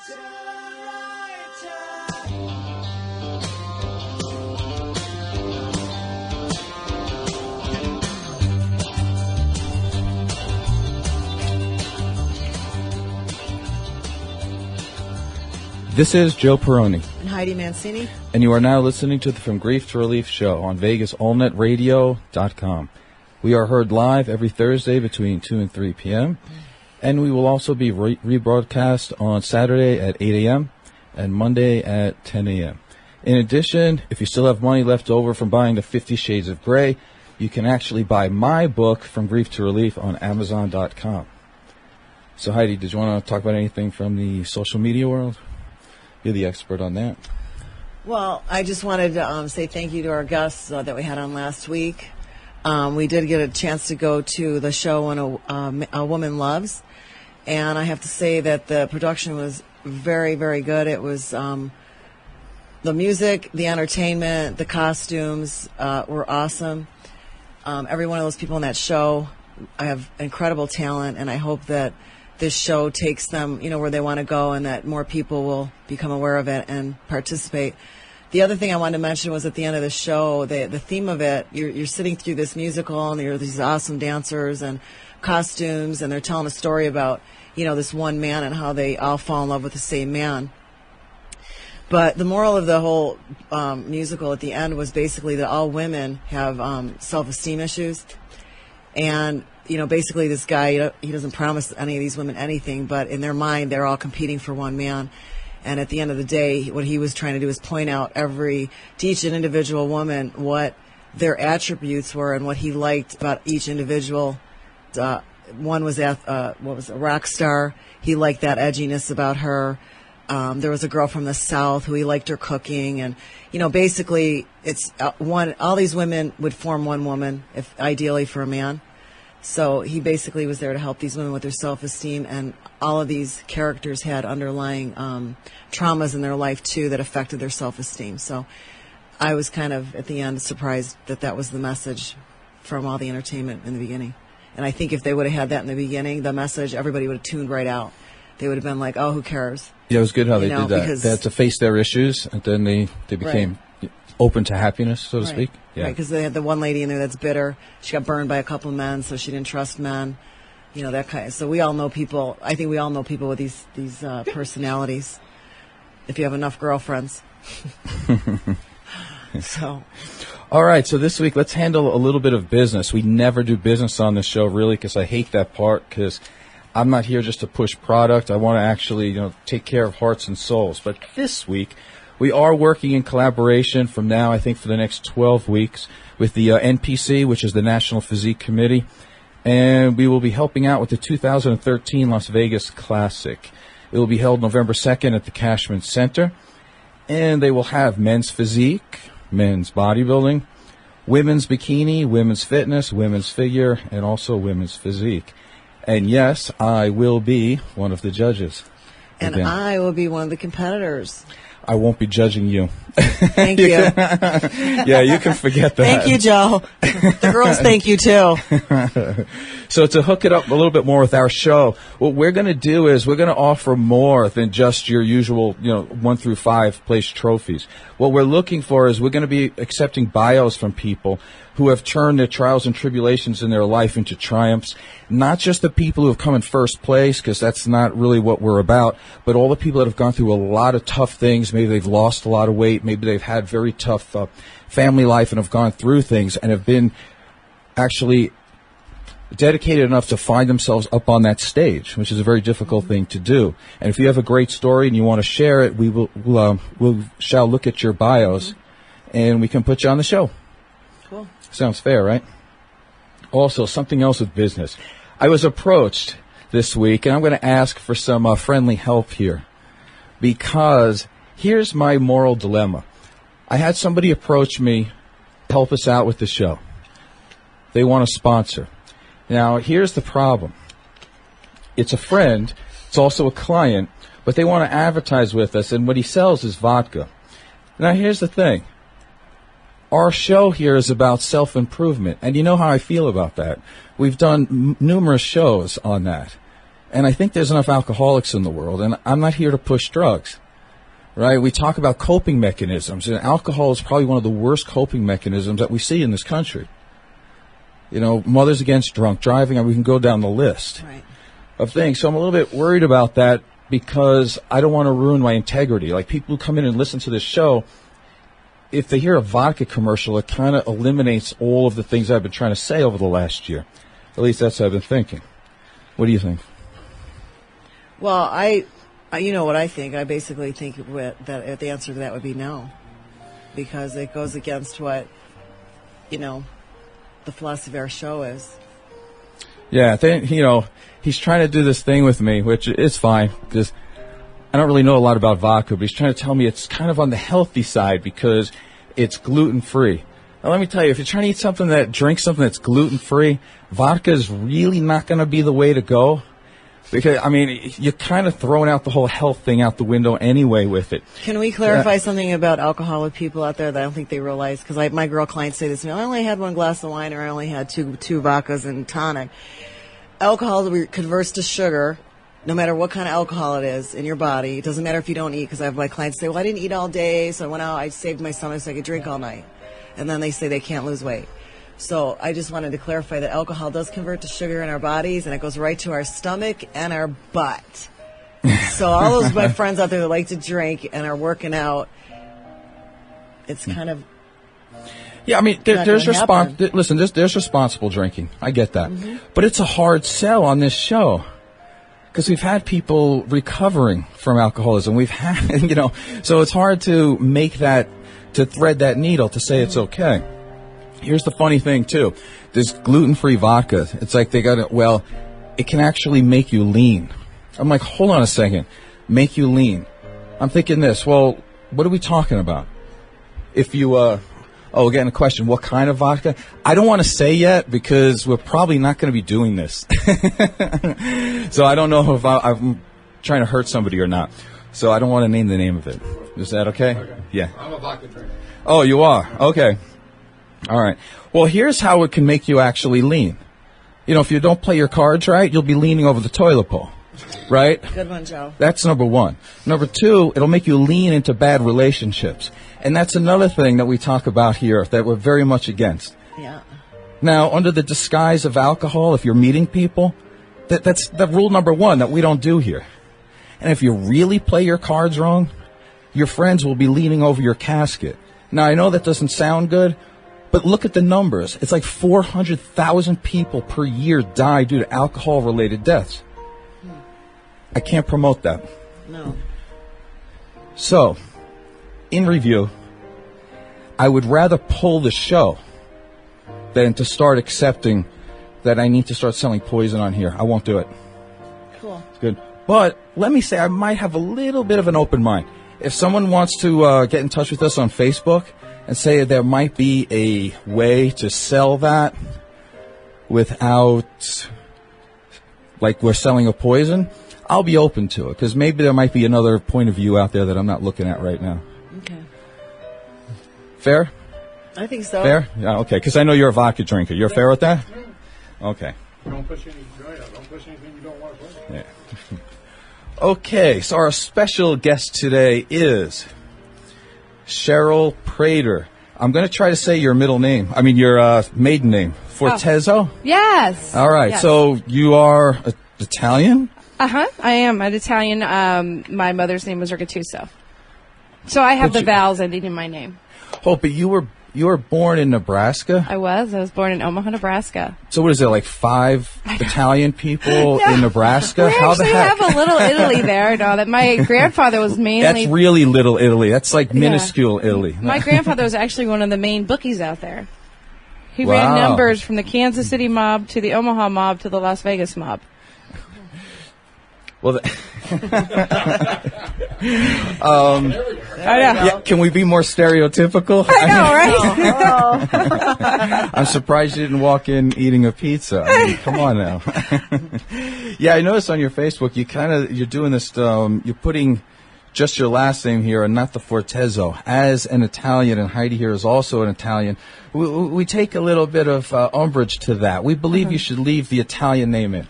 This is Joe Peroni. And Heidi Mancini. And you are now listening to the From Grief to Relief show on VegasAllNetRadio.com. We are heard live every Thursday between 2 and 3 p.m. And we will also be rebroadcast on Saturday at 8 a.m. and Monday at 10 a.m. In addition, if you still have money left over from buying the 50 Shades of Grey, you can actually buy my book, From Grief to Relief, on Amazon.com. So, Heidi, did you want to talk about anything from the social media world? You're the expert on that. Well, I just wanted to say thank you to our guests that we had on last week. We did get a chance to go to the show When a Woman Loves, and I have to say that the production was very, very good. It was the music, the entertainment, the costumes were awesome. Every one of those people in that show have incredible talent, and I hope that this show takes them, where they want to go, and that more people will become aware of it and participate. The other thing I wanted to mention was at the end of the show, the theme of it, you're sitting through this musical, and there are these awesome dancers and costumes, and they're telling a story about, this one man and how they all fall in love with the same man. But the moral of the whole musical at the end was basically that all women have self-esteem issues. And basically this guy, he doesn't promise any of these women anything, but in their mind, they're all competing for one man. And at the end of the day, what he was trying to do is point out to each individual woman what their attributes were and what he liked about each individual. One was a rock star. He liked that edginess about her. There was a girl from the South who he liked her cooking. And, basically it's all these women would form one woman, if ideally for a man. So he basically was there to help these women with their self-esteem, and all of these characters had underlying traumas in their life, too, that affected their self-esteem. So I was kind of, at the end, surprised that that was the message from all the entertainment in the beginning. And I think if they would have had that in the beginning, the message, everybody would have tuned right out. They would have been like, oh, who cares? Yeah, it was good how they did that. They had to face their issues, and then they became open to happiness, so to speak. Yeah. Right, because they had the one lady in there that's bitter. She got burned by a couple of men, so she didn't trust men. That kind of. So we all know people. I think we all know people with these personalities. If you have enough girlfriends. So. All right. So this week, let's handle a little bit of business. We never do business on this show, really, because I hate that part. Because I'm not here just to push product. I want to actually, take care of hearts and souls. But this week, we are working in collaboration from now, I think, for the next 12 weeks with the NPC, which is the National Physique Committee. And we will be helping out with the 2013 Las Vegas Classic. It will be held November 2nd at the Cashman Center. And they will have men's physique, men's bodybuilding, women's bikini, women's fitness, women's figure, and also women's physique. And yes, I will be one of the judges. And I will be one of the competitors. I won't be judging you. Thank you. Yeah, you can forget that. Thank you, Joe. The girls thank you, too. So to hook it up a little bit more with our show, what we're going to do is we're going to offer more than just your usual, 1 through 5 place trophies. What we're looking for is we're going to be accepting bios from people who have turned their trials and tribulations in their life into triumphs. Not just the people who have come in first place, because that's not really what we're about, but all the people that have gone through a lot of tough things. Maybe they've lost a lot of weight. Maybe they've had very tough family life and have gone through things and have been actually dedicated enough to find themselves up on that stage, which is a very difficult thing to do. And if you have a great story and you want to share it, we shall look at your bios and we can put you on the show. Cool. Sounds fair, right? Also, something else with business. I was approached this week, and I'm going to ask for some friendly help here, because here's my moral dilemma. I had somebody approach me to help us out with the show. They want to sponsor. Now, here's the problem. It's a friend. It's also a client, but they want to advertise with us, and what he sells is vodka. Now, here's the thing. Our show here is about self-improvement, and you know how I feel about that. We've done numerous shows on that. And I think there's enough alcoholics in the world, and I'm not here to push drugs, right? We talk about coping mechanisms, and alcohol is probably one of the worst coping mechanisms that we see in this country. You know, Mothers Against Drunk Driving, and we can go down the list of things. So I'm a little bit worried about that because I don't want to ruin my integrity. Like, people who come in and listen to this show, if they hear a vodka commercial, it kind of eliminates all of the things I've been trying to say over the last year. At least that's what I've been thinking. What do you think? Well, I you know what I think. I basically think that the answer to that would be no, because it goes against what, you know, the philosophy of our show is. Yeah, you know, he's trying to do this thing with me, which is fine, because I don't really know a lot about vodka, but he's trying to tell me it's kind of on the healthy side because it's gluten-free. Now, let me tell you, if you're trying to drink something that's gluten-free, vodka is really not going to be the way to go. Because, I mean, you're kind of throwing out the whole health thing out the window anyway with it. Can we clarify something about alcohol with people out there that I don't think they realize? Because my girl clients say this to me, I only had one glass of wine, or I only had two vodkas and tonic. Alcohol converts to sugar, no matter what kind of alcohol it is in your body. It doesn't matter if you don't eat, because I have my clients say, well, I didn't eat all day, so I went out, I saved my stomach so I could drink all night. And then they say they can't lose weight. So I just wanted to clarify that alcohol does convert to sugar in our bodies, and it goes right to our stomach and our butt. So all those my friends out there that like to drink and are working out, it's kind of... Yeah, I mean, there's responsible drinking. I get that. Mm-hmm. But it's a hard sell on this show. Because we've had people recovering from alcoholism. We've had, you know, so it's hard to thread that needle to say it's okay. Here's the funny thing, too. This gluten-free vodka, it's like they got it, well, it can actually make you lean. I'm like, hold on a second. Make you lean. I'm thinking this, well, what are we talking about? If you, we're getting a question, what kind of vodka? I don't want to say yet because we're probably not going to be doing this. So I don't know if I'm trying to hurt somebody or not. So I don't want to name the name of it. Is that okay? Yeah. I'm a vodka drinker. Oh, you are? Okay. All right. Well, here's how it can make you actually lean. You know, if you don't play your cards right, you'll be leaning over the toilet bowl, right? Good one, Joe. That's number one. Number two, it'll make you lean into bad relationships. And that's another thing that we talk about here that we're very much against. Yeah. Now, under the disguise of alcohol, if you're meeting people, that's the rule number one that we don't do here. And if you really play your cards wrong, your friends will be leaning over your casket. Now, I know that doesn't sound good, but look at the numbers. It's like 400,000 people per year die due to alcohol-related deaths. I can't promote that. No. So, in review, I would rather pull the show than to start accepting that I need to start selling poison on here. I won't do it. Cool. Good. But let me say I might have a little bit of an open mind. If someone wants to get in touch with us on Facebook and say there might be a way to sell that without, like, we're selling a poison, I'll be open to it, because maybe there might be another point of view out there that I'm not looking at right now. Okay. Fair? I think so. Fair? Yeah, okay, because I know you're a vodka drinker. You're fair with that? Okay. Don't push any joint out. Don't push anything you don't want to push. Yeah. Okay, so our special guest today is Cheryl Prater. I'm going to try to say your middle name. I mean, your maiden name. Fortezzo? Yes. All right, yes. So you are Italian? Uh-huh. I am. I'm Italian. My mother's name was Rigattuso. So I have the vowels ending in my name. Oh, but you were born in Nebraska? I was born in Omaha, Nebraska. So what is it, like 5 Italian people in Nebraska? We How the actually heck? have a little Italy there. No, that my grandfather was mainly... That's really little Italy. That's like minuscule Italy. My grandfather was actually one of the main bookies out there. He Wow. ran numbers from the Kansas City mob to the Omaha mob to the Las Vegas mob. Well, I know. yeah, can we be more stereotypical? I know, right? I'm surprised you didn't walk in eating a pizza. I mean, come on now. Yeah, I noticed on your Facebook you're doing this. You're putting just your last name here and not the Fortezzo. As an Italian, and Heidi here is also an Italian, we take a little bit of umbrage to that. We believe you should leave the Italian name in.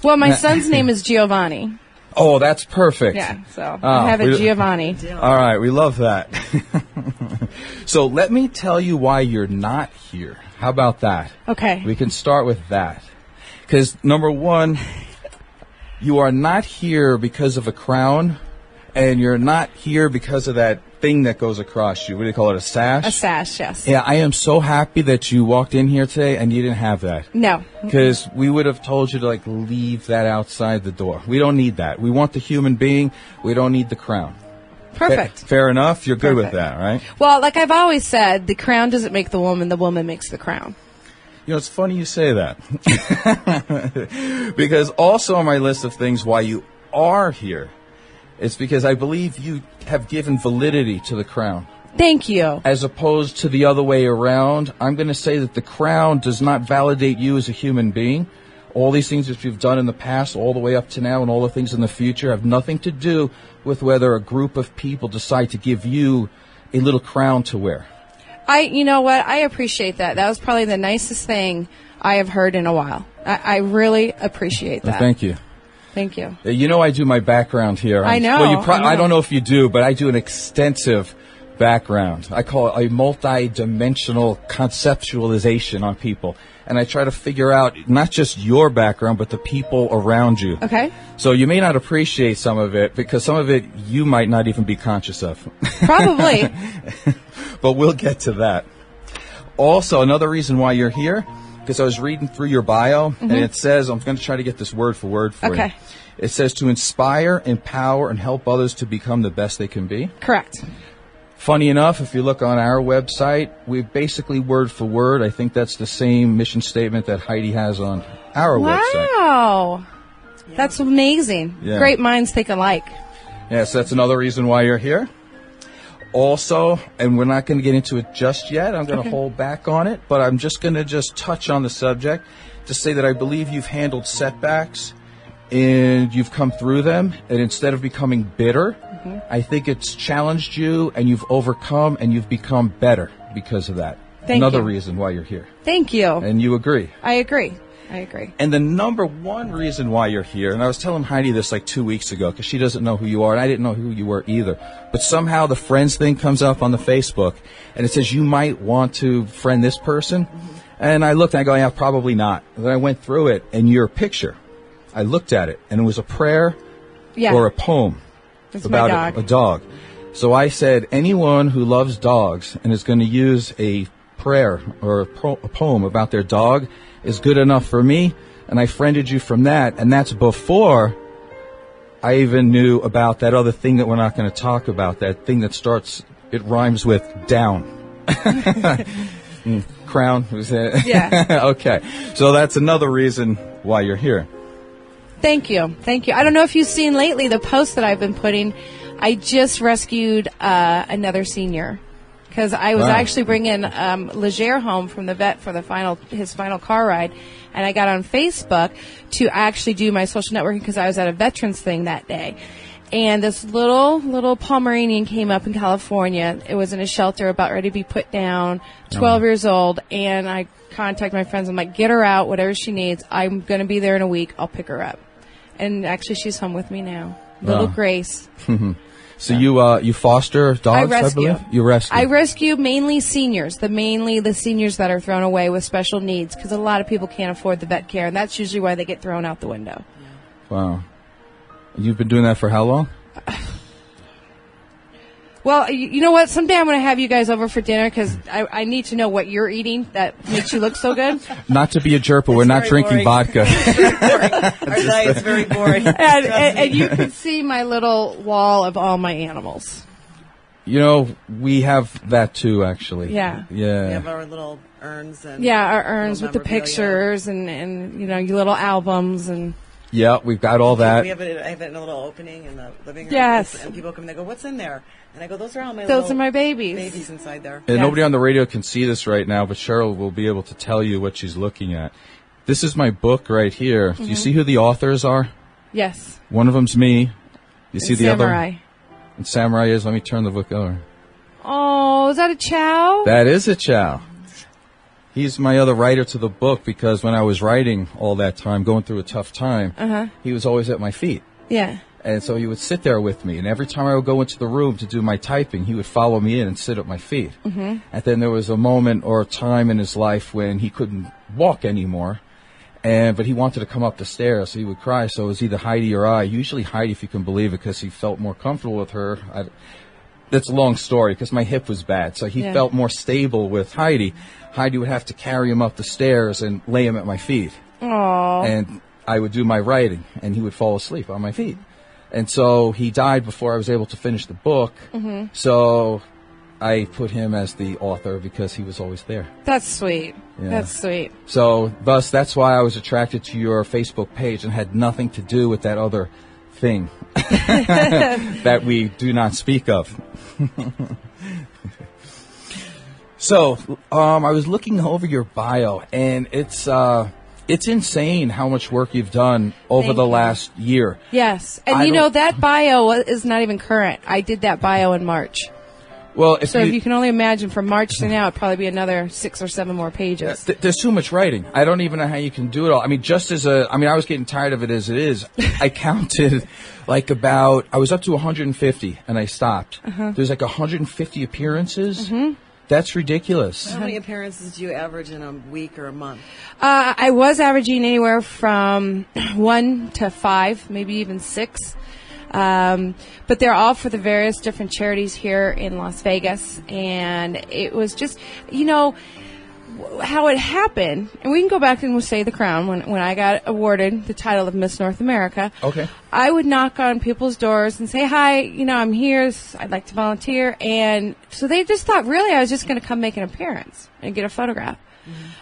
Well, my son's name is Giovanni. Oh, that's perfect. Yeah, so I have a Giovanni. All right, we love that. So let me tell you why you're not here. How about that? Okay. We can start with that. Because, number one, you are not here because of a crown, and you're not here because of that thing that goes across you. What do you call it, a sash? A sash, yes. Yeah, I am so happy that you walked in here today and you didn't have that. No. Because we would have told you to, like, leave that outside the door. We don't need that. We want the human being. We don't need the crown. Perfect. Fair enough? You're good with Perfect. that, right? Well, like I've always said, the crown doesn't make the woman makes the crown. You know, it's funny you say that. Because also on my list of things why you are here, it's because I believe you have given validity to the crown. Thank you. As opposed to the other way around, I'm going to say that the crown does not validate you as a human being. All these things that you've done in the past, all the way up to now, and all the things in the future have nothing to do with whether a group of people decide to give you a little crown to wear. You know what? I appreciate that. That was probably the nicest thing I have heard in a while. I really appreciate that. Well, thank you. Thank you. You know I do my background here. I know. Well, I know. I don't know if you do, but I do an extensive background. I call it a multi-dimensional conceptualization on people. And I try to figure out not just your background, but the people around you. Okay. So you may not appreciate some of it, because some of it you might not even be conscious of. Probably. But we'll get to that. Also, another reason why you're here, because I was reading through your bio, and it says, I'm going to try to get this word for word for you. Okay. It says to inspire, empower, and help others to become the best they can be. Correct. Funny enough, if you look on our website, we basically word for word, I think that's the same mission statement that Heidi has on our website. Wow. That's amazing. Yeah. Great minds think alike. Yes, that's another reason why you're here. Also, and we're not going to get into it just yet, I'm going to hold back on it, but I'm just going to touch on the subject to say that I believe you've handled setbacks and you've come through them, and instead of becoming bitter, I think it's challenged you, and you've overcome, and you've become better because of that. Thank Another you. reason why you're here. Thank you. And you agree. I agree. I agree. And the number one reason why you're here, and I was telling Heidi this like 2 weeks ago, because she doesn't know who you are, and I didn't know who you were either. But somehow the friends thing comes up on the Facebook, and it says you might want to friend this person. And I looked, and I go, yeah, probably not. And then I went through it, and your picture, I looked at it, and it was a prayer or a poem. It's about my dog. a dog. So I said, anyone who loves dogs and is going to use a prayer or a poem about their dog is good enough for me, and I friended you from that, and that's before I even knew about that other thing that we're not going to talk about, that thing that starts, it rhymes with down. Crown, was that? Yeah. Okay, so that's another reason why you're here. Thank you. Thank you. I don't know if you've seen lately the posts that I've been putting. I just rescued another senior because I was actually bringing Leger home from the vet for his final car ride, and I got on Facebook to actually do my social networking because I was at a veterans thing that day. And this little Pomeranian came up in California. It was in a shelter about ready to be put down, 12 years old, and I contacted my friends. I'm like, get her out, whatever she needs. I'm going to be there in a week. I'll pick her up. And actually, she's home with me now. Little Grace. So you foster dogs, I believe? You rescue. I rescue mainly seniors, the seniors that are thrown away with special needs, because a lot of people can't afford the vet care, and that's usually why they get thrown out the window. Wow. You've been doing that for how long? Well, you know what? Someday I'm going to have you guys over for dinner because I need to know what you're eating that makes you look so good. Not to be a jerk, but we're not drinking vodka. Our diet's very boring. And you can see my little wall of all my animals. You know, we have that too, actually. Yeah. Yeah. We have our little urns. And yeah, our urns with the memorabilia. pictures and your little albums and. Yeah, we've got all that. I have it in a little opening in the living room. Yes. And people come and they go, what's in there? And I go, those are all my Those are my babies. babies inside there. And Yes. nobody on the radio can see this right now, but Cheryl will be able to tell you what she's looking at. This is my book right here. Do you see who the authors are? Yes. One of them's me. You see And the Samurai. other? And Samurai is. Let me turn the book over. Oh, is that a chow? That is a chow. He's my other writer to the book because when I was writing all that time, going through a tough time, he was always at my feet. Yeah. And so he would sit there with me. And every time I would go into the room to do my typing, he would follow me in and sit at my feet. And then there was a moment or a time in his life when he couldn't walk anymore. But he wanted to come up the stairs, so he would cry. So it was either Heidi or I. Usually Heidi, if you can believe it, because he felt more comfortable with her. That's a long story, because my hip was bad. So he felt more stable with Heidi. Heidi would have to carry him up the stairs and lay him at my feet. Aww. And I would do my writing, and he would fall asleep on my feet. And so he died before I was able to finish the book. So I put him as the author because he was always there. That's sweet. Yeah. That's sweet. So thus, that's why I was attracted to your Facebook page and had nothing to do with that other thing that we do not speak of. So I was looking over your bio, and it's insane how much work you've done over the last year. Yes. And you know, that bio is not even current. I did that bio in March. Well, if you can only imagine from March to now, it'd probably be another 6 or 7 more pages. There's too much writing. I don't even know how you can do it all. I mean, I was getting tired of it as it is. I counted I was up to 150 and I stopped. There's 150 appearances. That's ridiculous. How many appearances do you average in a week or a month? I was averaging anywhere from 1 to 5, maybe even 6. But they're all for the various different charities here in Las Vegas. And it was just, how it happened. And we can go back and we'll say the crown. When I got awarded the title of Miss North America, okay, I would knock on people's doors and say, hi, I'm here. I'd like to volunteer. And so they just thought really I was just going to come make an appearance and get a photograph.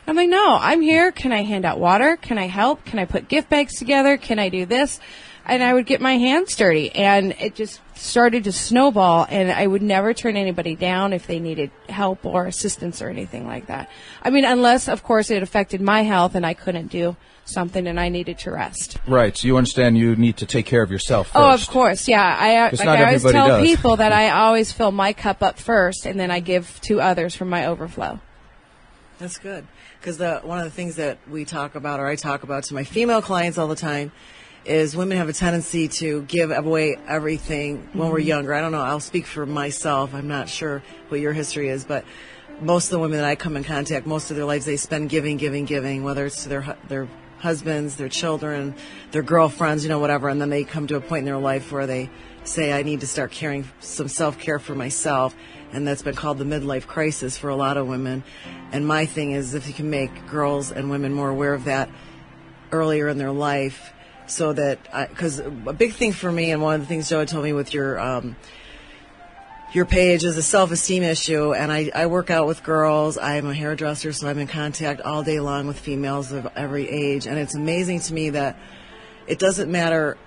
I'm like, no, I'm here. Can I hand out water? Can I help? Can I put gift bags together? Can I do this? And I would get my hands dirty, and it just started to snowball, and I would never turn anybody down if they needed help or assistance or anything like that. I mean, unless, of course, it affected my health and I couldn't do something and I needed to rest. Right, so you understand you need to take care of yourself first. Oh, of course, yeah. I always tell people that I always fill my cup up first, and then I give to others from my overflow. That's good, because one of the things that we talk about, or I talk about to my female clients all the time, is women have a tendency to give away everything when we're younger. I don't know. I'll speak for myself. I'm not sure what your history is, but most of the women that I come in contact, most of their lives they spend giving, whether it's to their husbands, their children, their girlfriends, whatever. And then they come to a point in their life where they say, I need to start caring some self-care for myself. And that's been called the midlife crisis for a lot of women. And my thing is, if you can make girls and women more aware of that earlier in their life, so that, because a big thing for me, and one of the things Joe told me with your page is a self-esteem issue, and I work out with girls. I'm a hairdresser, so I'm in contact all day long with females of every age, and it's amazing to me that it doesn't matter.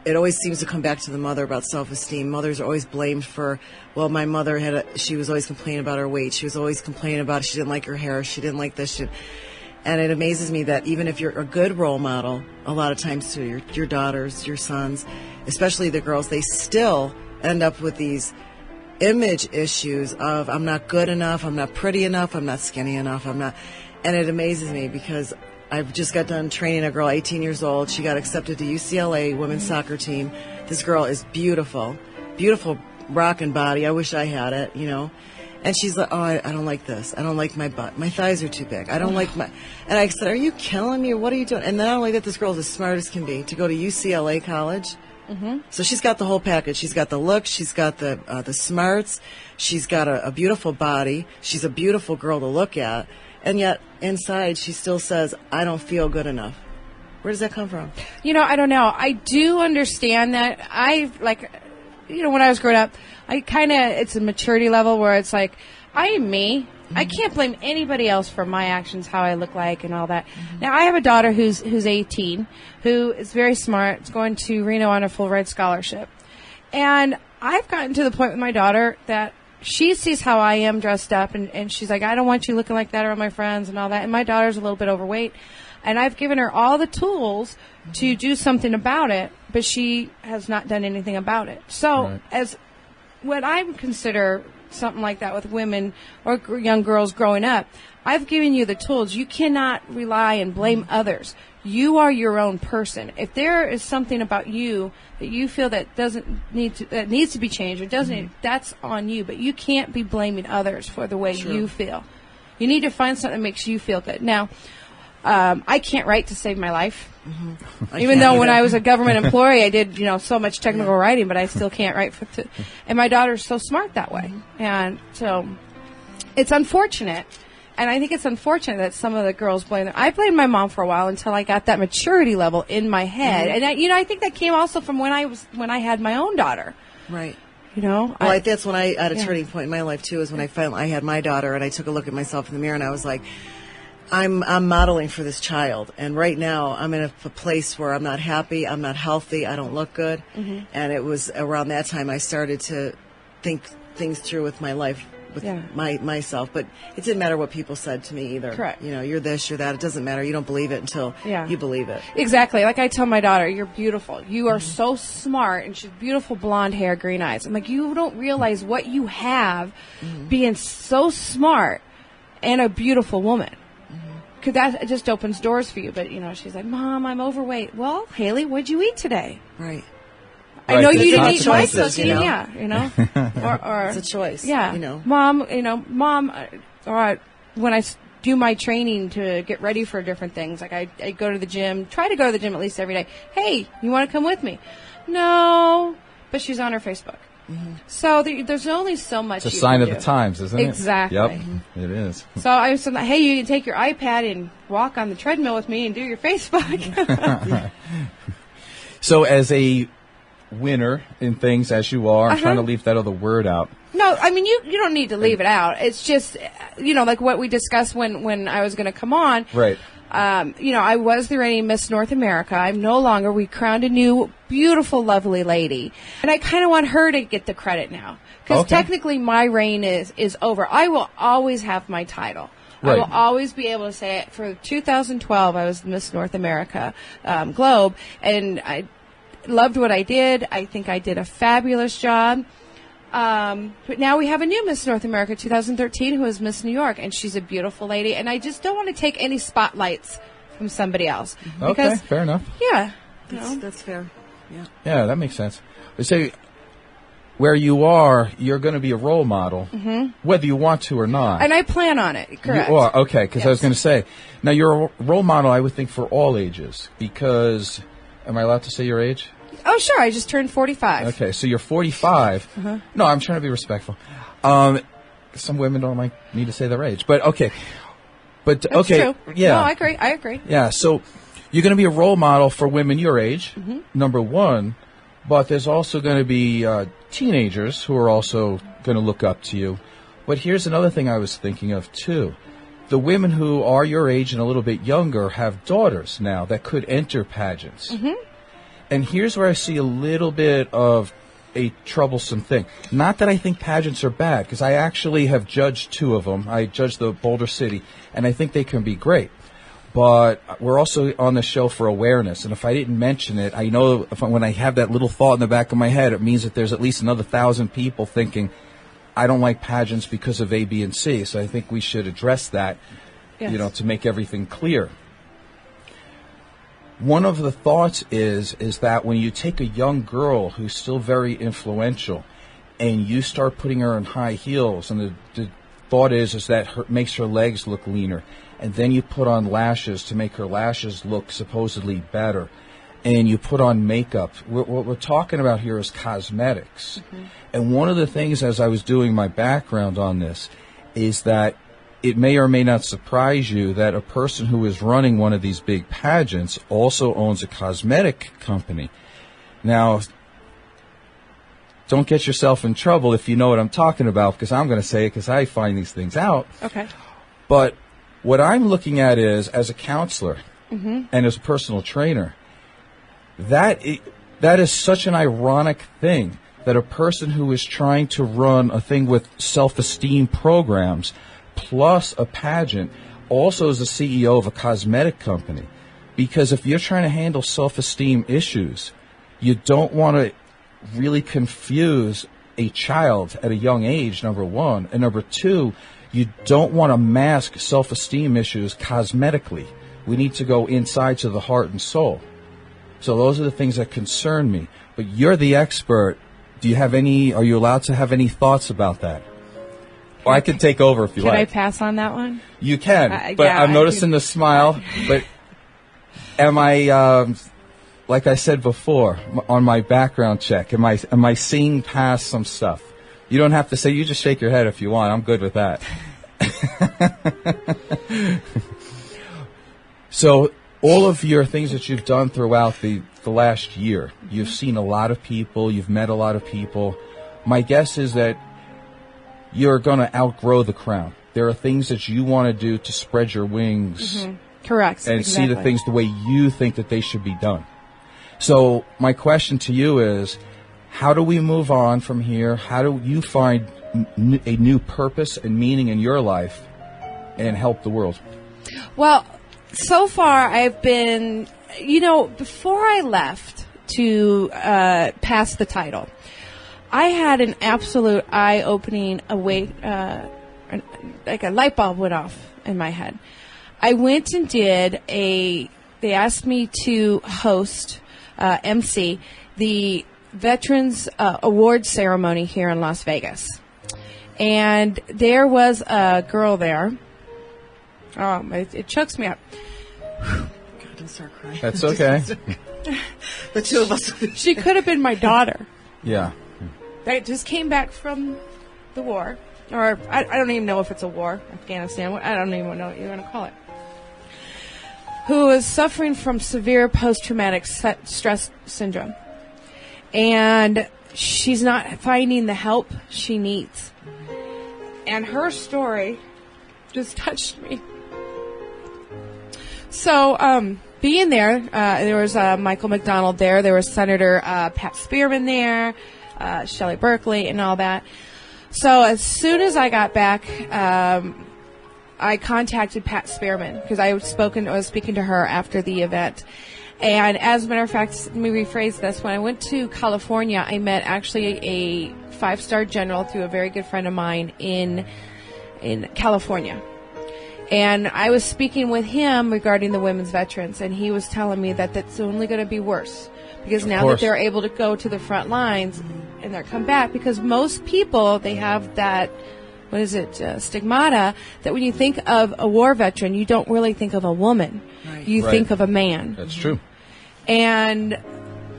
It always seems to come back to the mother about self-esteem. Mothers are always blamed for, well, my mother she was always complaining about her weight. She was always complaining about she didn't like her hair. She didn't like this. And it amazes me that even if you're a good role model, a lot of times to your daughters, your sons, especially the girls, they still end up with these image issues of, I'm not good enough, I'm not pretty enough, I'm not skinny enough, I'm not. And it amazes me because I've just got done training a girl, 18 years old. She got accepted to UCLA women's soccer team. This girl is beautiful, beautiful rockin' body. I wish I had it, And she's like, oh, I don't like this. I don't like my butt. My thighs are too big. I don't like my... And I said, are you killing me or what are you doing? And not only that, this girl is as smart as can be to go to UCLA college. So she's got the whole package. She's got the look. She's got the smarts. She's got a beautiful body. She's a beautiful girl to look at. And yet, inside, she still says, I don't feel good enough. Where does that come from? I don't know. I do understand that. When I was growing up, it's a maturity level where it's like, I am me. I can't blame anybody else for my actions, how I look like and all that. Now, I have a daughter who's 18, who is very smart. Is going to Reno on a full ride scholarship. And I've gotten to the point with my daughter that she sees how I am dressed up, and she's like, I don't want you looking like that around my friends and all that. And my daughter's a little bit overweight. And I've given her all the tools to do something about it, but she has not done anything about it. So as what I would consider something like that with women or young girls growing up, I've given you the tools. You cannot rely and blame others. You are your own person. If there is something about you that you feel that needs to be changed or doesn't, that's on you. But you can't be blaming others for the way you feel. You need to find something that makes you feel good. Now, I can't write to save my life. Even though when I was a government employee, I did, so much technical writing, but I still can't write and my daughter's so smart that way. And so it's unfortunate. And I think it's unfortunate that some of the girls blame them. I blamed my mom for a while until I got that maturity level in my head. And I think that came also from when I had my own daughter. Right. That's when I had a turning point in my life too, is when I had my daughter and I took a look at myself in the mirror and I was like, I'm modeling for this child, and right now I'm in a place where I'm not happy, I'm not healthy, I don't look good, and it was around that time I started to think things through with my life, with myself. But it didn't matter what people said to me either. Correct. You're this, you're that. It doesn't matter. You don't believe it until you believe it. Exactly. Like I tell my daughter, you're beautiful. You are so smart, and she's beautiful, blonde hair, green eyes. I'm like, you don't realize what you have being so smart and a beautiful woman. Because that just opens doors for you. But, she's like, Mom, I'm overweight. Well, Haley, what'd you eat today? Right. I know you didn't eat my choices, cookie, or it's a choice. Yeah. Mom, or when I do my training to get ready for different things, like I go to the gym, try to go to the gym at least every day. Hey, you want to come with me? No. But she's on her Facebook. So there's only so much. It's a sign of the times, isn't it? Exactly. Yep, it is. So I said, hey, you can take your iPad and walk on the treadmill with me and do your Facebook. So as a winner in things as you are, I'm trying to leave that other word out. No, I mean, you don't need to leave it out. It's just, like what we discussed when I was going to come on. Right. I was the reigning Miss North America. I'm no longer. We crowned a new, beautiful, lovely lady. And I kind of want her to get the credit now. Because technically my reign is over. I will always have my title. Right. I will always be able to say it. For 2012, I was Miss North America Globe. And I loved what I did. I think I did a fabulous job. But now we have a new Miss North America 2013 who is Miss New York, and she's a beautiful lady. And I just don't want to take any spotlights from somebody else. Okay, fair enough. Yeah. That's fair. Yeah. Yeah, that makes sense. They say where you are, you're going to be a role model, whether you want to or not. And I plan on it, correct. You are, okay, because I was going to say, now you're a role model, I would think, for all ages, because, am I allowed to say your age? Oh, sure. I just turned 45. Okay, so you're 45. No, I'm trying to be respectful. Some women don't like me to say their age, but okay. But That's okay, true. yeah. No, I agree. Yeah, so you're going to be a role model for women your age, number one, but there's also going to be teenagers who are also going to look up to you. But here's another thing I was thinking of, too. The women who are your age and a little bit younger have daughters now that could enter pageants. And here's where I see a little bit of a troublesome thing. Not that I think pageants are bad, because I actually have judged two of them. I judged the Boulder City, and I think they can be great. But we're also on the show for awareness, and if I didn't mention it, I know when I have that little thought in the back of my head, it means that there's at least another 1,000 people thinking, I don't like pageants because of A, B, and C. So I think we should address that, to make everything clear. One of the thoughts is that when you take a young girl who's still very influential and you start putting her in high heels, and the thought is that makes her legs look leaner, and then you put on lashes to make her lashes look supposedly better, and you put on makeup. What we're talking about here is cosmetics. And one of the things, as I was doing my background on this, is that it may or may not surprise you that a person who is running one of these big pageants also owns a cosmetic company. Now, don't get yourself in trouble if you know what I'm talking about, because I'm going to say it because I find these things out. Okay. But what I'm looking at is, as a counselor and as a personal trainer, that is such an ironic thing, that a person who is trying to run a thing with self-esteem programs plus a pageant also is the CEO of a cosmetic company. Because if you're trying to handle self-esteem issues, you don't want to really confuse a child at a young age, number one. And number two, You don't want to mask self-esteem issues cosmetically. We need to go inside to the heart and soul. So those are the things that concern me. But you're the expert. Are you allowed to have any thoughts about that? Or I can take over if you like. Can I pass on that one? You can, but yeah, I'm noticing the smile. But am I, like I said before, on my background check, am I seeing past some stuff? You don't have to say, you just shake your head if you want. I'm good with that. So all of your things that you've done throughout the last year, you've seen a lot of people, you've met a lot of people. My guess is that you're going to outgrow the crown. There are things that you want to do to spread your wings. Correct. And see the things the way you think that they should be done. So my question to you is, how do we move on from here? How do you find a new purpose and meaning in your life and help the world? Well, so far I've been, before I left to pass the title, I had an absolute eye-opening like a light bulb went off in my head. I went and they asked me to host, MC, the Veterans Award Ceremony here in Las Vegas. And there was a girl there. Oh, it chokes me up. God, don't start crying. That's okay. The two of us. She could have been my daughter. Yeah. That just came back from the war. Or I don't even know if it's a war, Afghanistan. I don't even know what you're going to call it. Who is suffering from severe post-traumatic stress syndrome. And she's not finding the help she needs. And her story just touched me. So, being there was Michael McDonald there was Senator Pat Spearman there, Shelley Berkeley, and all that. So as soon as I got back, I contacted Pat Spearman because I was speaking to her after the event. And as a matter of fact, let me rephrase this. When I went to California, I met actually a 5-star general through a very good friend of mine in California. And I was speaking with him regarding the women's veterans, and he was telling me that that's only going to be worse. Because now that they're able to go to the front lines and they're come back, because most people, they have that, stigmata, that when you think of a war veteran, you don't really think of a woman. Right. You think of a man. That's true. And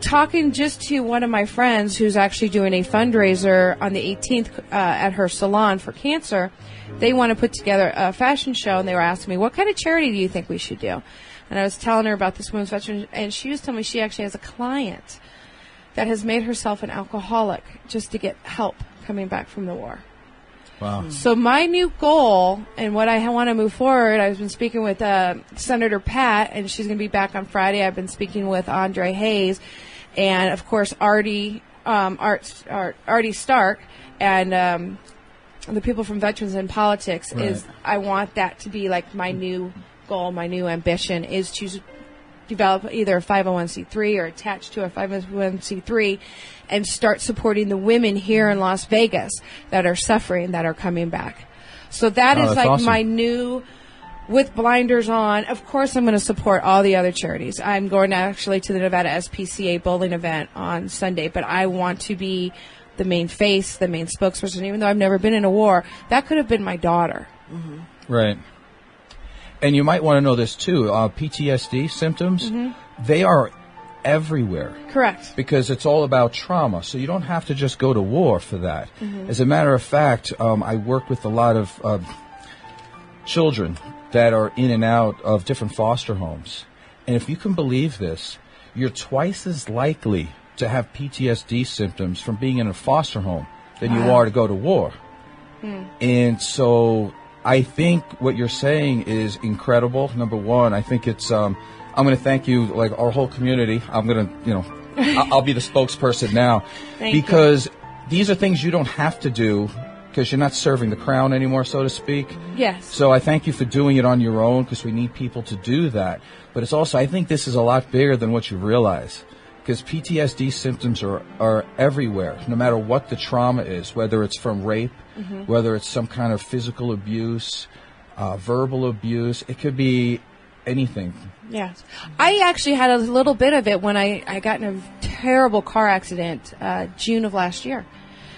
talking just to one of my friends who's actually doing a fundraiser on the 18th at her salon for cancer, they want to put together a fashion show, and they were asking me, what kind of charity do you think we should do? And I was telling her about this women's veteran, and she was telling me she actually has a client that has made herself an alcoholic just to get help coming back from the war. Wow. So my new goal and what I want to move forward, I've been speaking with Senator Pat, and she's going to be back on Friday. I've been speaking with Andre Hayes, and of course Artie Stark, and the people from Veterans in Politics. Right. Is I want that to be like my new goal, my new ambition is to develop either a 501c3 or attach to a 501c3 and start supporting the women here in Las Vegas that are suffering, that are coming back. So that is like awesome. My new, with blinders on. Of course, I'm going to support all the other charities. I'm going actually to the Nevada SPCA bowling event on Sunday, but I want to be the main face, the main spokesperson, even though I've never been in a war. That could have been my daughter. Mm-hmm. Right. And you might want to know this, too. PTSD symptoms, they are everywhere. Correct. Because it's all about trauma. So you don't have to just go to war for that. Mm-hmm. As a matter of fact, I work with a lot of children that are in and out of different foster homes. And if you can believe this, you're twice as likely to have PTSD symptoms from being in a foster home than you are to go to war. And so I think what you're saying is incredible. Number one, I think it's, I'm going to thank you, like our whole community. I'm going to, I'll be the spokesperson now. Because these are things you don't have to do because you're not serving the crown anymore, so to speak. Yes. So I thank you for doing it on your own because we need people to do that. But it's also, I think this is a lot bigger than what you realize. because PTSD symptoms are everywhere, no matter what the trauma is, whether it's from rape, whether it's some kind of physical abuse, verbal abuse. It could be anything. Yes. I actually had a little bit of it when I got in a terrible car accident June of last year.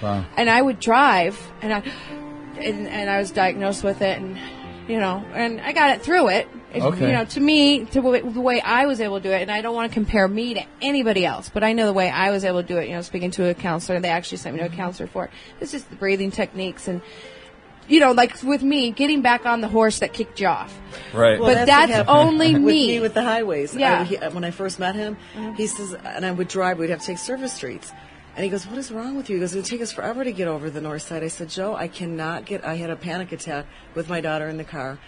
Wow. And I would drive, and I was diagnosed with it, and and I got it through it. Okay. To me, the way I was able to do it, and I don't want to compare me to anybody else, but I know the way I was able to do it. Speaking to a counselor, they actually sent me to a counselor for it. It's just the breathing techniques and. Like with me, getting back on the horse that kicked you off. Right. Well, But that's only with me. me with the highways. Yeah. When I first met him, he says, and I would drive, we'd have to take service streets. And he goes, what is wrong with you? He goes, it would take us forever to get over the north side. I said, Joe, I had a panic attack with my daughter in the car.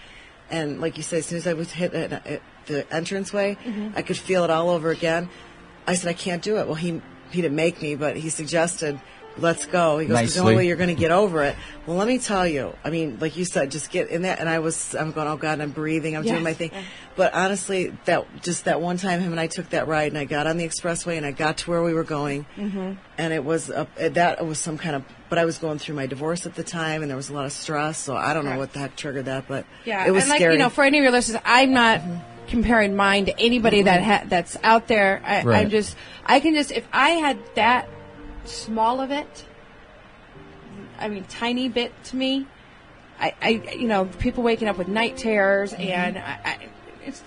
And like you say, as soon as I was hit the entranceway, I could feel it all over again. I said, I can't do it. Well, he didn't make me, but he suggested, let's go. He goes, there's the only way you're going to get over it. Well, let me tell you, I mean, like you said, just get in that. And I'm going, oh God, I'm breathing, I'm doing my thing. But honestly, that one time him and I took that ride, and I got on the expressway, and I got to where we were going. And it was some kind of, but I was going through my divorce at the time, and there was a lot of stress. So I don't know what the heck triggered that, but it was scary. For any of your listeners, I'm not comparing mine to anybody that's out there. I can just, if I had that small of it, tiny bit to me, people waking up with night terrors, and it's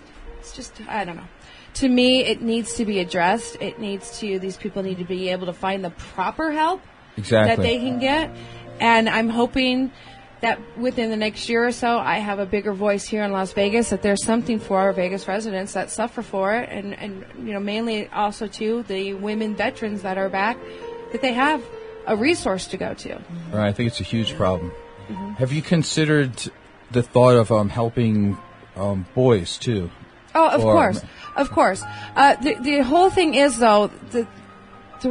just, I don't know. To me, it needs to be addressed. These people need to be able to find the proper help that they can get. And I'm hoping that within the next year or so, I have a bigger voice here in Las Vegas, that there's something for our Vegas residents that suffer for it. And mainly also, too, the women veterans that are back, that they have a resource to go to. Right, I think it's a huge problem. Have you considered the thought of helping boys, too? Oh, of course. The whole thing is, though, the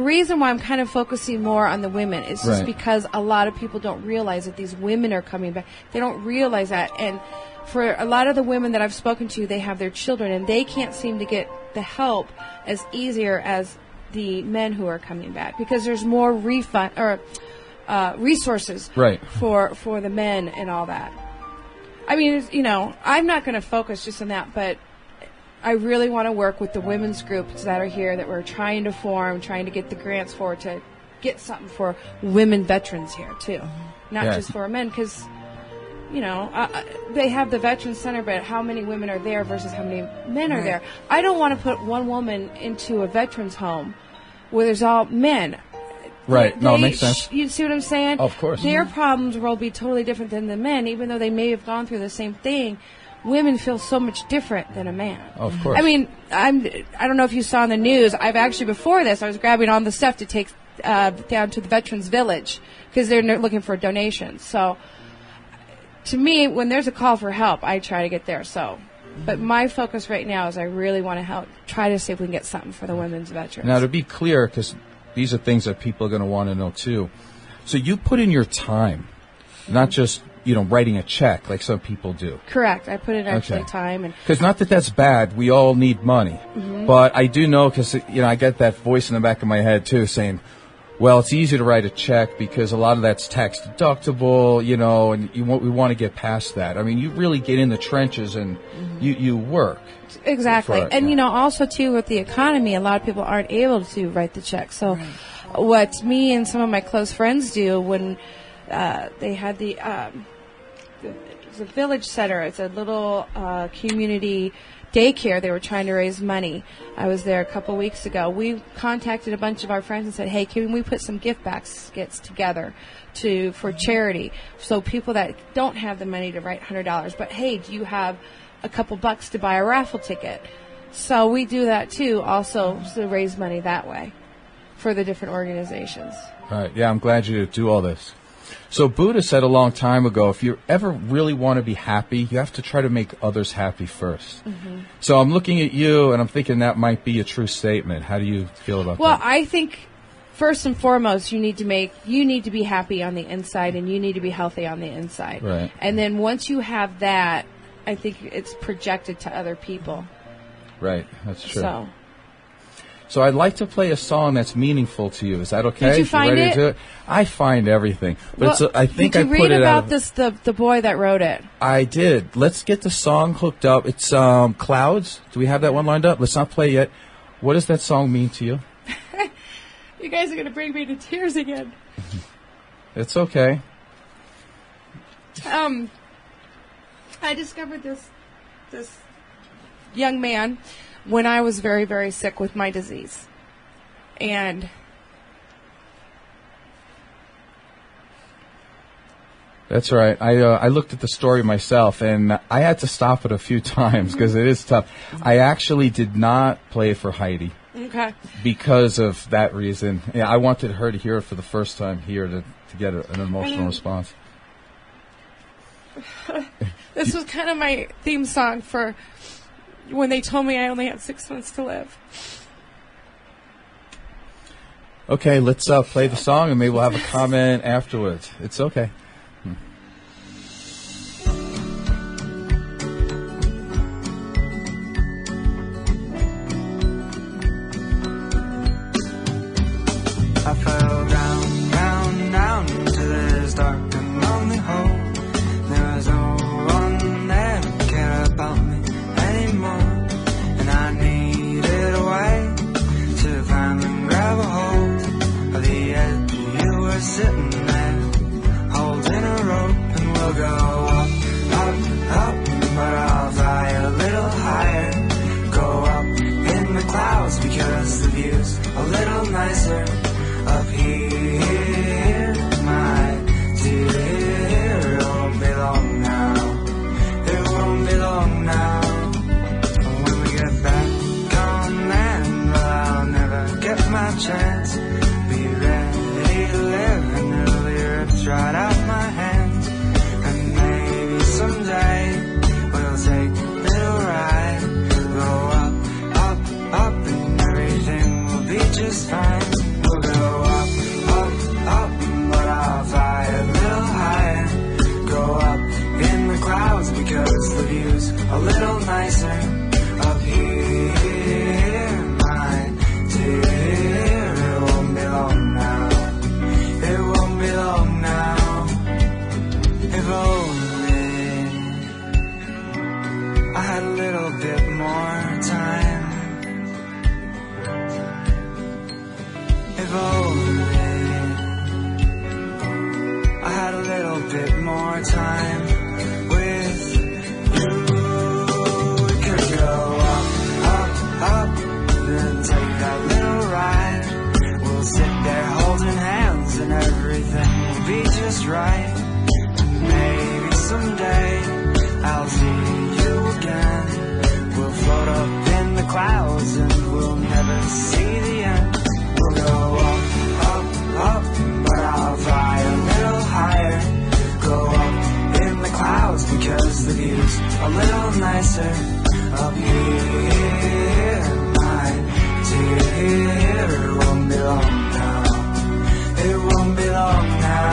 reason why I'm kind of focusing more on the women is just because a lot of people don't realize that these women are coming back. They don't realize that. And for a lot of the women that I've spoken to, they have their children, and they can't seem to get the help as easier as the men who are coming back, because there's more resources for the men and all that. I'm not going to focus just on that, but I really want to work with the women's groups that are here, that we're trying to form, trying to get the grants for, to get something for women veterans here too, not just for men, because they have the Veterans Center, but how many women are there versus how many men are there? I don't want to put one woman into a veterans home where there's all men. Right. No, it makes sense. You see what I'm saying? Of course. Their problems will be totally different than the men, even though they may have gone through the same thing. Women feel so much different than a man. Of course. I don't know if you saw in the news, I've actually, before this, I was grabbing all the stuff to take down to the Veterans Village, because they're looking for donations. So, to me, when there's a call for help, I try to get there. So, but my focus right now is I really want to help, try to see if we can get something for the women's veterans. Now, to be clear, because these are things that people are going to want to know too. So you put in your time, not just writing a check like some people do. Correct. I put in actually time, and because not that that's bad. We all need money, but I do know, because I get that voice in the back of my head too saying, well, it's easy to write a check because a lot of that's tax deductible, and we want to get past that. You really get in the trenches and you work. Exactly. And, also, too, with the economy, a lot of people aren't able to write the check. So what me and some of my close friends do when they had it's a village center. It's a little community daycare. They were trying to raise money. I was there a couple weeks ago. We contacted a bunch of our friends and said, hey, can we put some gift baskets together for charity? So people that don't have the money to write $100, but hey, do you have a couple bucks to buy a raffle ticket? So we do that too, also to raise money that way for the different organizations. Right. Yeah, I'm glad you do all this. So Buddha said a long time ago, if you ever really want to be happy, you have to try to make others happy first. So I'm looking at you, and I'm thinking that might be a true statement. How do you feel about that? Well, I think first and foremost, you need to be happy on the inside, and you need to be healthy on the inside. Right. And then once you have that, I think it's projected to other people. Right. That's true. So I'd like to play a song that's meaningful to you. Is that okay? Did you find ready it? To do it? I find everything. But Well, I think did you I put read it about out. this the boy that wrote it? I did. Let's get the song hooked up. It's Clouds. Do we have that one lined up? Let's not play yet. What does that song mean to you? You guys are going to bring me to tears again. It's okay. I discovered this young man when I was very, very sick with my disease. And That's right. I looked at the story myself, and I had to stop it a few times because it is tough. I actually did not play for Heidi okay. because of that reason. Yeah, I wanted her to hear it for the first time here to get an emotional response. This was kind of my theme song for when they told me I only had 6 months to live. Okay, let's play the song, and maybe we'll have a comment afterwards. It's okay. I fell down, down, down into this dark and lonely hole. There was no one there to care about me anymore, and I needed a way to finally grab a hold of the edge. You were sitting there, holding a rope, and we'll go up, up, up, but I'll fly a little higher. Go up in the clouds because the view's a little nicer. Up here, my dear, it won't be long now. It won't be long now. When we get back on land, well, I'll never get my chance. Be ready to live, and it'll be ripped right out my hands. And maybe someday we'll take a little ride. Go up, up, up, and everything will be just fine. We'll go up, up, up, but I'll fly a little higher. Go up in the clouds because the view's a little nicer. Up here, my dear, it won't be long now. It won't be long now. If only I had a little bit more time. If only I had a little bit more time with you. We could go up, up, up, then take that little ride. We'll sit there holding hands and everything will be just right. And maybe someday I'll see you again. We'll float up in the clouds and we'll never see the end. We'll go up, up, up, but I'll fly a little higher. Go up in the clouds because the view's a little nicer. Up here, my dear, it won't be long now. It won't be long now.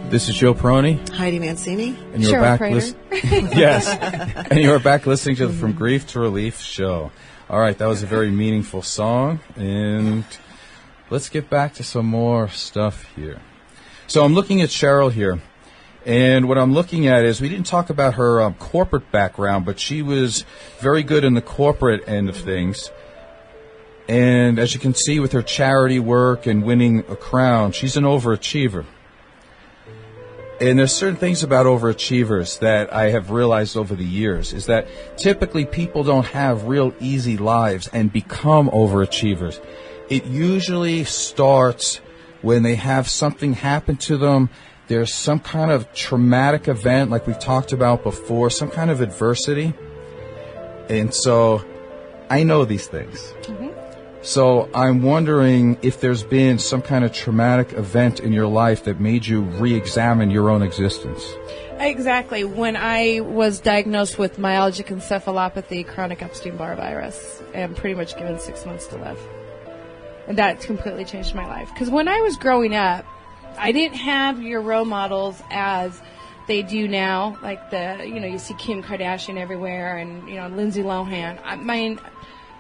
This is Joe Peroni, Heidi Mancini. and you're Cheryl back. Prater. Yes, and you're back listening to the From Grief to Relief show. All right, that was a very meaningful song, and let's get back to some more stuff here. So I'm looking at Cheryl here, and what I'm looking at is we didn't talk about her corporate background, but she was very good in the corporate end of things. And as you can see with her charity work and winning a crown, she's an overachiever. And there's certain things about overachievers that I have realized over the years is that typically people don't have real easy lives and become overachievers. It usually starts when they have something happen to them. There's some kind of traumatic event like we've talked about before, some kind of adversity. And so I know these things. Mm-hmm. So I'm wondering if there's been some kind of traumatic event in your life that made you re-examine your own existence. Exactly. When I was diagnosed with myalgic encephalopathy, chronic Epstein-Barr virus, and pretty much given 6 months to live. And that completely changed my life. Because when I was growing up, I didn't have your role models as they do now. Like you see Kim Kardashian everywhere and, Lindsay Lohan.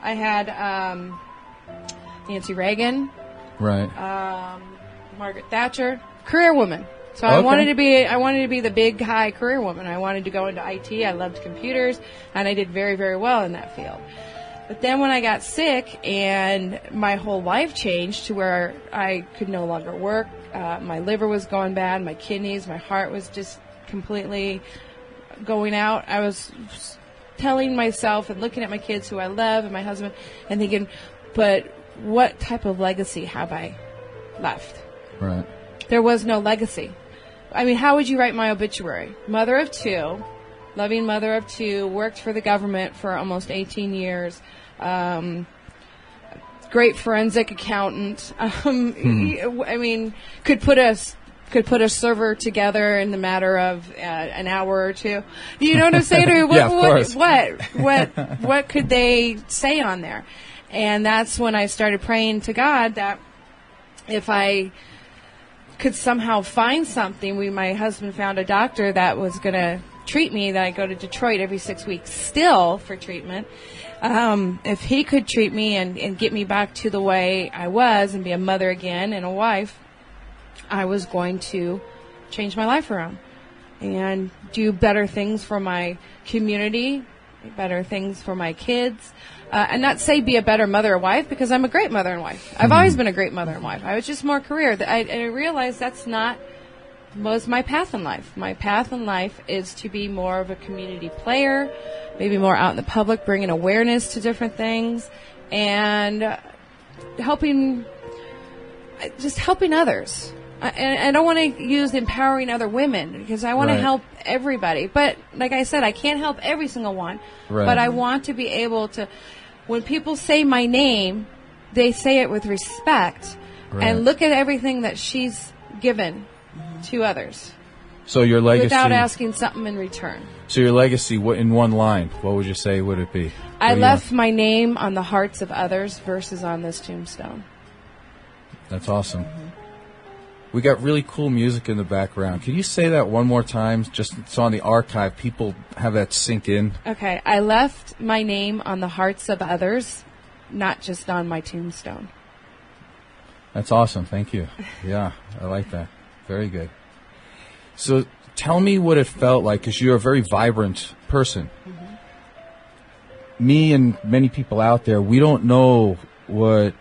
I had Nancy Reagan. Right. Margaret Thatcher. Career woman. So I wanted to be the big, high career woman. I wanted to go into IT. I loved computers, and I did very, very well in that field. But then when I got sick and my whole life changed to where I could no longer work, my liver was going bad, my kidneys, my heart was just completely going out. I was telling myself and looking at my kids who I love and my husband and thinking, but what type of legacy have I left? Right. There was no legacy. I mean, how would you write my obituary? Mother of two, loving mother of two, worked for the government for almost 18 years. Great forensic accountant. I mean, could put a server together in the matter of an hour or two. You know what I'm saying? I mean, Yeah, of course. What could they say on there? And that's when I started praying to God that if I could somehow find something. My husband found a doctor that was going to treat me, that I go to Detroit every 6 weeks still for treatment. If he could treat me and get me back to the way I was and be a mother again and a wife, I was going to change my life around and do better things for my community, better things for my kids. And not say be a better mother or wife, because I'm a great mother and wife. I've always been a great mother and wife. I was just more career. I realized that's not was my path in life. My path in life is to be more of a community player, maybe more out in the public, bringing awareness to different things, and helping others. I don't want to use empowering other women, because I want to help everybody. But like I said, I can't help every single one. Right. But I want to be able to, when people say my name, they say it with respect and look at everything that she's given to others. So your legacy, without asking something in return. So your legacy, in one line, what would you say would it be? I left my name on the hearts of others versus on this tombstone. That's awesome. We got really cool music in the background. Can you say that one more time? Just so on the archive, people have that sink in. Okay. I left my name on the hearts of others, not just on my tombstone. That's awesome. Thank you. Yeah, I like that. Very good. So tell me what it felt like, because you're a very vibrant person. Me and many people out there, we don't know what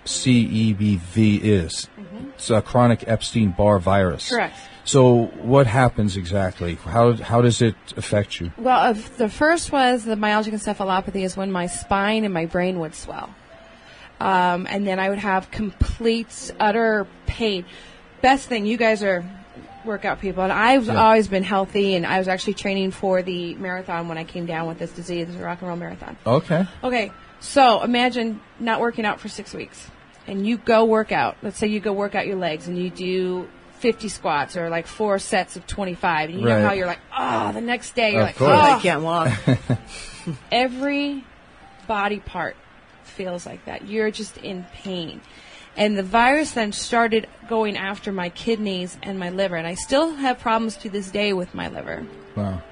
CEBV is. It's a chronic Epstein-Barr virus. Correct. So what happens exactly? How does it affect you? Well, the first was the myalgic encephalopathy, is when my spine and my brain would swell. And then I would have complete, utter pain. Best thing, you guys are workout people, and I've always been healthy, and I was actually training for the marathon when I came down with this disease, the rock and roll marathon. Okay, so imagine not working out for 6 weeks, and you go work out. Let's say you go work out your legs, and you do 50 squats or like 4 sets of 25, and you know how you're like, the next day you're like, I can't walk. Every body part feels like that. You're just in pain. And the virus then started going after my kidneys and my liver. And I still have problems to this day with my liver. Wow.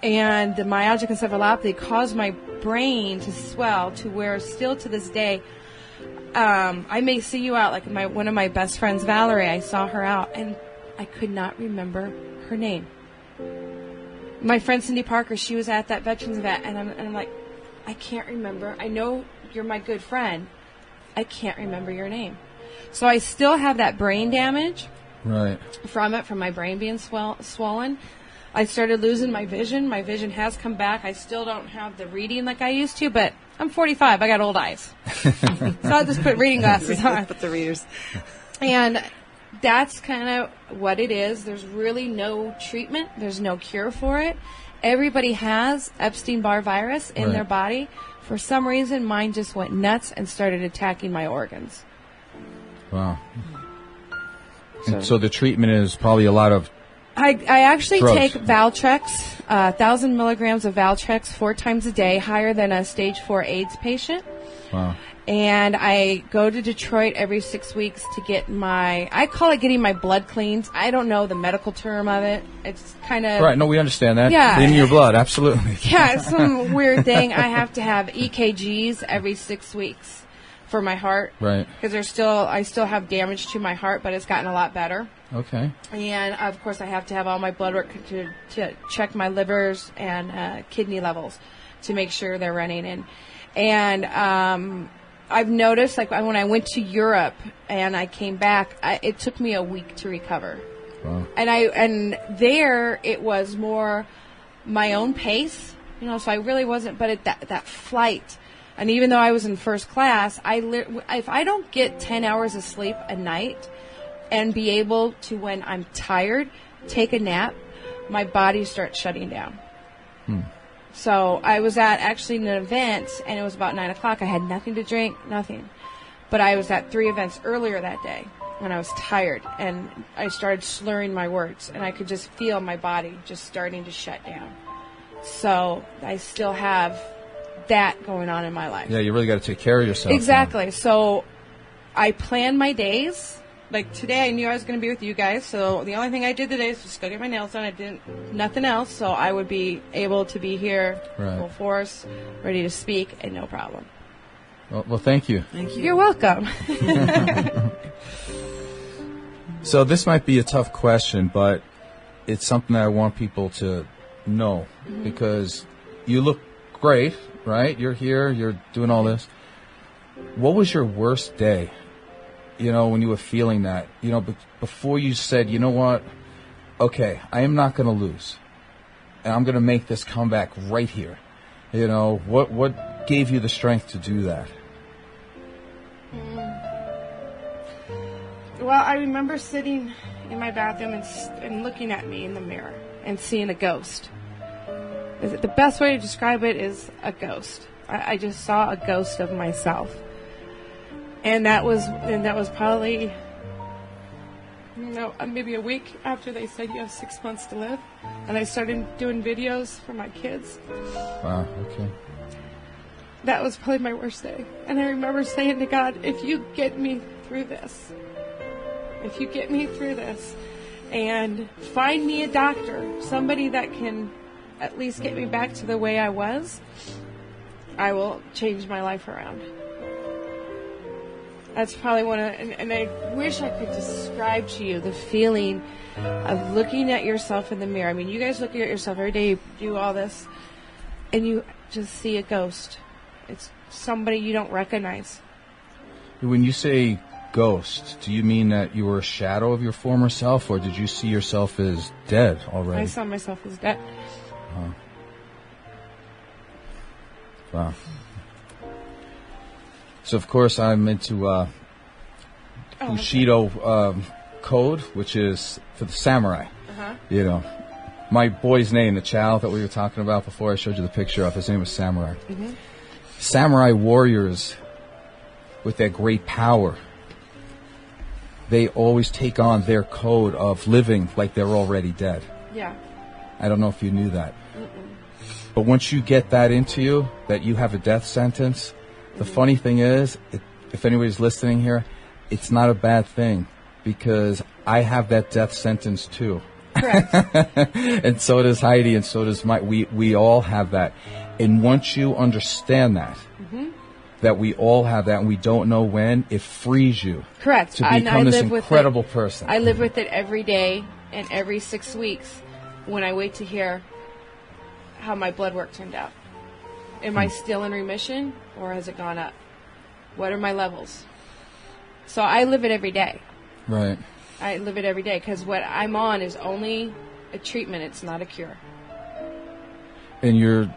And the myalgic encephalopathy caused my brain to swell to where still to this day, I may see you out, like one of my best friends, Valerie, I saw her out, and I could not remember her name. My friend Cindy Parker, she was at that veterans event, and I'm like, I can't remember. I know you're my good friend. I can't remember your name. So I still have that brain damage from my brain being swollen. I started losing my vision. My vision has come back. I still don't have the reading like I used to, but I'm 45. I got old eyes. So I just put reading glasses on. Put the readers. And that's kind of what it is. There's really no treatment. There's no cure for it. Everybody has Epstein-Barr virus in their body. For some reason, mine just went nuts and started attacking my organs. Wow. And so the treatment is probably a lot of I actually drugs. take Valtrex, 1,000 milligrams of Valtrex 4 times a day, higher than a stage 4 AIDS patient. Wow. And I go to Detroit every 6 weeks to get I call it getting my blood cleaned. I don't know the medical term of it. It's kind of... Right, no, we understand that. Yeah. In your blood, absolutely. Yeah, it's some weird thing. I have to have EKGs every 6 weeks for my heart. Right. Because I still have damage to my heart, but it's gotten a lot better. Okay. And, of course, I have to have all my blood work to check my livers and kidney levels to make sure they're running. And I've noticed, like, when I went to Europe and I came back, it took me a week to recover. Wow. And there it was more my own pace, so I really wasn't, but that flight, and even though I was in first class, if I don't get 10 hours of sleep a night and be able to, when I'm tired, take a nap, my body starts shutting down. So I was at actually an event, and it was about 9 o'clock. I had nothing to drink, nothing. But I was at 3 events earlier that day when I was tired, and I started slurring my words, and I could just feel my body just starting to shut down. So I still have that going on in my life. Yeah, you really got to take care of yourself. Exactly. So I plan my days. Like today, I knew I was going to be with you guys, so the only thing I did today is just go get my nails done. I didn't nothing else, so I would be able to be here full force, ready to speak, and no problem. Well, thank you. Thank you. You're welcome. So this might be a tough question, but it's something that I want people to know, because you look great, right? You're here, you're doing all this. What was your worst day? When you were feeling that, before you said, you know what, okay, I am not going to lose, and I'm going to make this comeback right here. What gave you the strength to do that? Well, I remember sitting in my bathroom and looking at me in the mirror and seeing a ghost. The best way to describe it is a ghost. I just saw a ghost of myself. And that was probably, maybe a week after they said you have 6 months to live. And I started doing videos for my kids. Wow, okay. That was probably my worst day. And I remember saying to God, if you get me through this, and find me a doctor, somebody that can at least get me back to the way I was, I will change my life around. That's probably and I wish I could describe to you the feeling of looking at yourself in the mirror. I mean, you guys look at yourself every day, you do all this, and you just see a ghost. It's somebody you don't recognize. When you say ghost, do you mean that you were a shadow of your former self, or did you see yourself as dead already? I saw myself as dead. Wow. So, of course, I'm into Bushido code, which is for the samurai. My boy's name, the child that we were talking about before I showed you the picture of, his name was Samurai. Samurai warriors, with their great power, they always take on their code of living like they're already dead. Yeah. I don't know if you knew that. But once you get that into you, that you have a death sentence, the funny thing is, if anybody's listening here, it's not a bad thing, because I have that death sentence too. Correct. And so does Heidi, and so does Mike. We all have that. And once you understand that, that we all have that, and we don't know when, it frees you. Correct. To become this incredible person. I live with it every day and every 6 weeks when I wait to hear how my blood work turned out. Am I still in remission, or has it gone up? What are my levels? So I live it every day. Right. I live it every day, because what I'm on is only a treatment. It's not a cure. And you're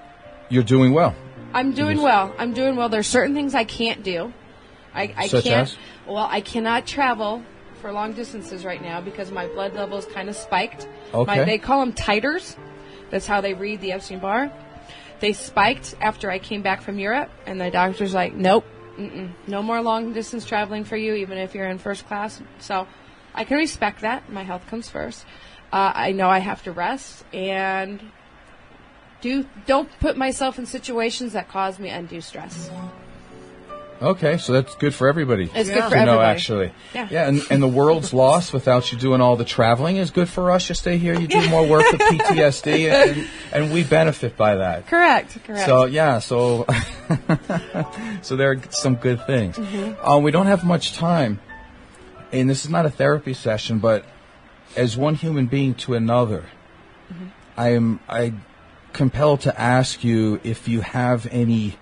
doing well. I'm doing well. There's certain things I can't do. I Such can't. as? Well, I cannot travel for long distances right now because my blood level is kind of spiked. Okay. They call them titers. That's how they read the Epstein-Barr. They spiked after I came back from Europe, and the doctor's like, nope, no more long distance traveling for you, even if you're in first class. So I can respect that. My health comes first. I know I have to rest and don't put myself in situations that cause me undue stress. Okay, so that's good for everybody. It's Yeah. good for to know, everybody. actually. Yeah. And the world's lost without you doing all the traveling is good for us. You stay here, you do more work with PTSD, and we benefit by that. Correct. So so there are some good things. We don't have much time, and this is not a therapy session, but as one human being to another, I compelled to ask you if you have any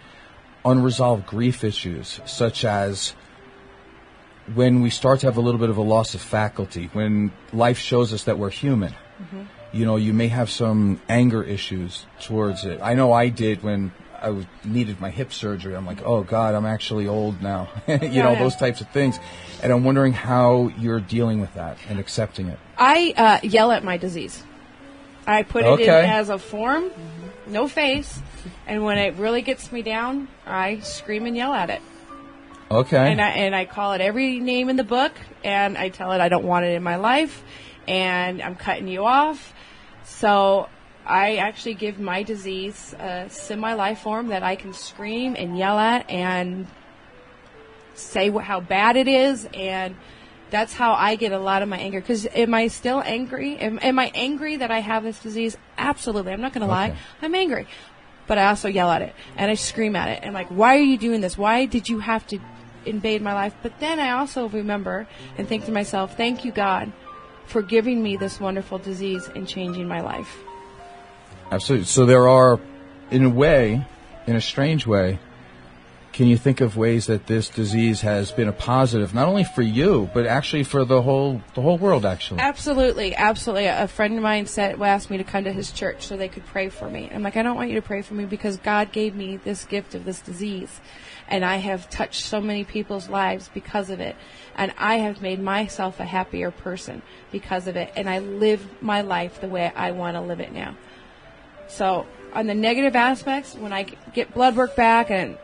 unresolved grief issues, such as when we start to have a little bit of a loss of faculty, when life shows us that we're human. You know, you may have some anger issues towards it. I know I did when I needed my hip surgery. I'm like, oh God, I'm actually old now. Those types of things. And I'm wondering how you're dealing with that and accepting it. I yell at my disease. I put it in as a form, no face, and when it really gets me down, I scream and yell at it. Okay. And I call it every name in the book, and I tell it I don't want it in my life, and I'm cutting you off. So I actually give my disease a semi-life form that I can scream and yell at and say how bad it is, and that's how I get a lot of my anger. Because am I still angry? Am I angry that I have this disease? Absolutely. I'm not going to lie. I'm angry. But I also yell at it, and I scream at it. And like, why are you doing this? Why did you have to invade my life? But then I also remember and think to myself, thank you, God, for giving me this wonderful disease and changing my life. Absolutely. So there are, in a strange way, can you think of ways that this disease has been a positive, not only for you, but actually for the whole world, actually? Absolutely. A friend of mine asked me to come to his church so they could pray for me. I'm like, I don't want you to pray for me because God gave me this gift of this disease, and I have touched so many people's lives because of it, and I have made myself a happier person because of it, and I live my life the way I want to live it now. So on the negative aspects, when I get blood work back, and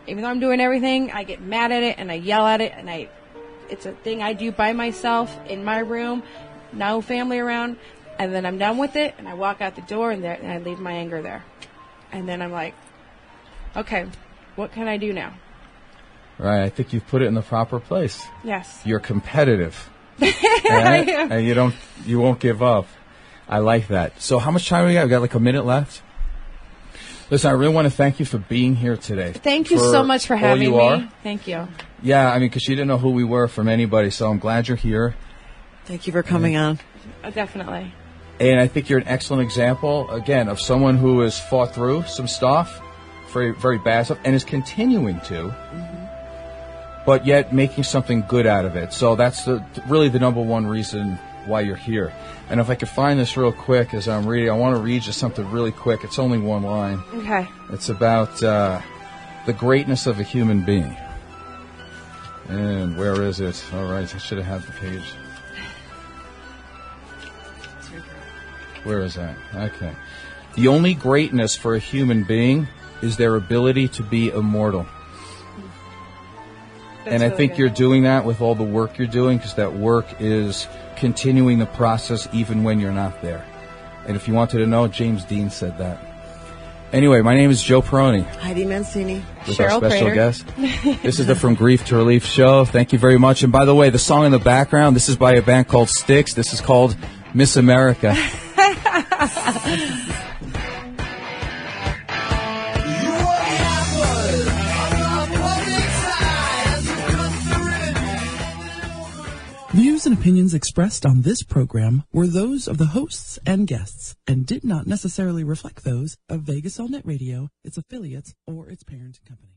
even though I'm doing everything, I get mad at it and I yell at it, and it's a thing I do by myself in my room, no family around, and then I'm done with it and I walk out the door and I leave my anger there. And then I'm like, okay, what can I do now? Right, I think you've put it in the proper place. Yes. You're competitive. Right? And you won't give up. I like that. So how much time do we got? We got like a minute left. Listen, I really want to thank you for being here today. Thank you so much for having me. Thank you. Yeah, I mean, because you didn't know who we were from anybody, so I'm glad you're here. Thank you for coming on. Definitely. And I think you're an excellent example, again, of someone who has fought through some stuff, very, very bad stuff, and is continuing to, but yet making something good out of it. So that's really the number one reason why you're here. And if I could find this real quick as I'm reading, I want to read you something really quick. It's only one line. Okay. It's about the greatness of a human being. And where is it? All right, I should have had the page. Where is that? Okay. The only greatness for a human being is their ability to be immortal. And I think you're doing that with all the work you're doing, because that work is continuing the process even when you're not there. And if you wanted to know, James Dean said that. Anyway, my name is Joe Peroni. Heidi Mancini. With Cheryl our special Prater. guest. This is the From Grief to Relief show. Thank you very much. And by the way, the song in the background, this is by a band called Styx. This is called Miss America. Views and opinions expressed on this program were those of the hosts and guests and did not necessarily reflect those of Vegas All Net Radio, its affiliates, or its parent company.